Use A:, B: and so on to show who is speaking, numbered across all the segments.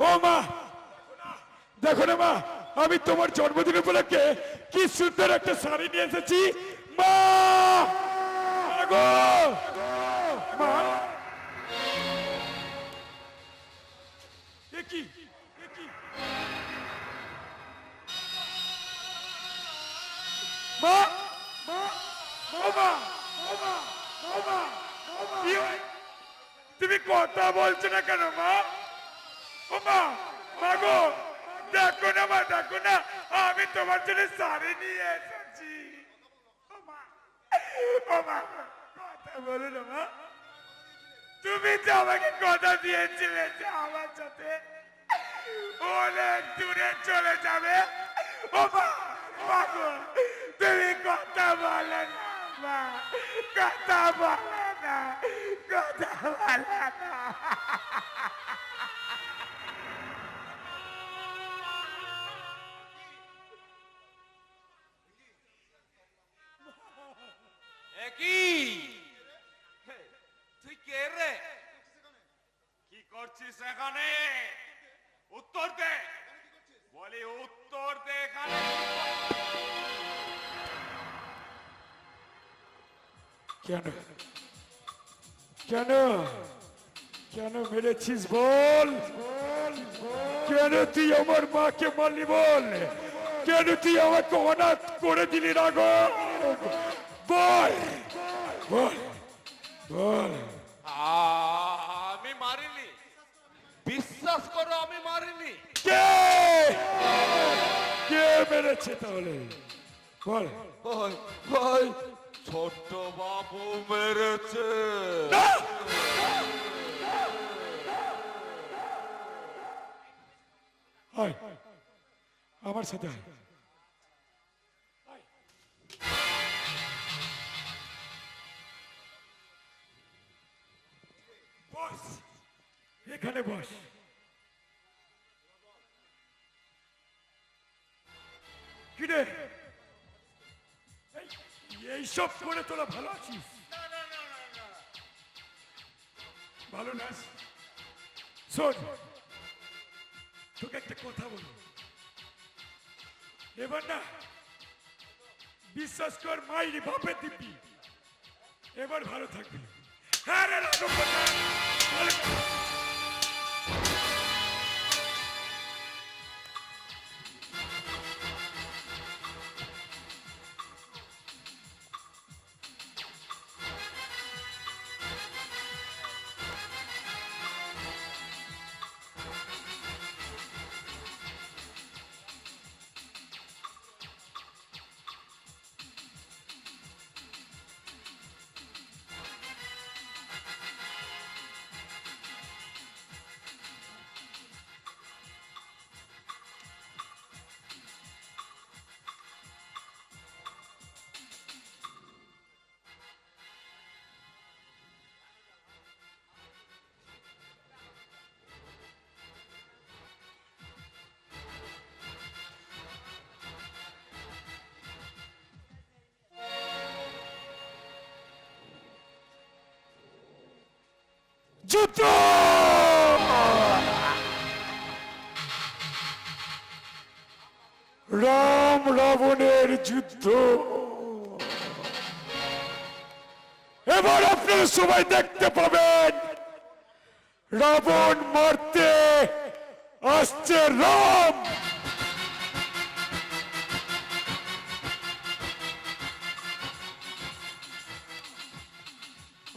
A: ও মা দেখো না মা, আমি তোমার জন্মদিন উপলক্ষে কি সুন্দর একটা শাড়ি নিয়ে এসেছি মা। গো মা, এ কি মা, মা, মা, মা, মা, কি হয়? তুমি কথা বলছো না কেন মা? ও মা, মা গো দেখো না মা, দেখো না, আমি তোমার জন্য শাড়ি নিয়ে এসেছি। ও মা, ও মা, কথা বলো না মা। তুমি তো আমাকে কথা দিয়েছিলে যে আমার সাথে অনেক দূরে চলে যাবে। ও মা, মা গো তুমি কথা বলে না মা, কথা বলে না, কথা বলে না।
B: তুই কে রে? কি করছিস এখানে? উত্তর দে, বলি উত্তর দে। এখানে
A: কেন কেন কেন মেরেছিস বল? কেন তুই আমার মাকে মারলি বল? কেন তুই আমাকে অনাথ করে দিলি না গো? বল বল বল।
B: আমি মারিনি, বিশ্বাস করো আমি মারিনি।
A: কে কে মেরেছে তাহলে বল?
B: ওই ওই ছোট্ট বাবু মেরেছে।
A: আয় আমার সাথে আয়। বস, এখানে বস। কিরে এইসব করে তোরা ভালো আছিস? ভালো না? শোন, তোকে একটা কথা বলবো। এবার না বিশ্বাস কর, মাইরি বাপের দিবি, এবার ভালো থাকবি। হ্যাঁ রে রাজু, ভালো থাকবি। যুদ্ধ! রাম রাবণের যুদ্ধ এবার আপনারা সবাই দেখতে পাবেন। রাবণ মারতে আসছে রাম।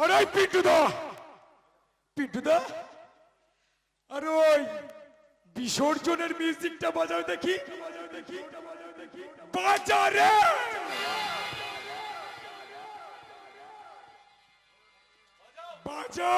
A: আরে পিন্টুদা, পিন্টুদা, আরে ওই বিসর্জনের মিউজিকটা বাজাও দেখি, বাজারে। বাজা।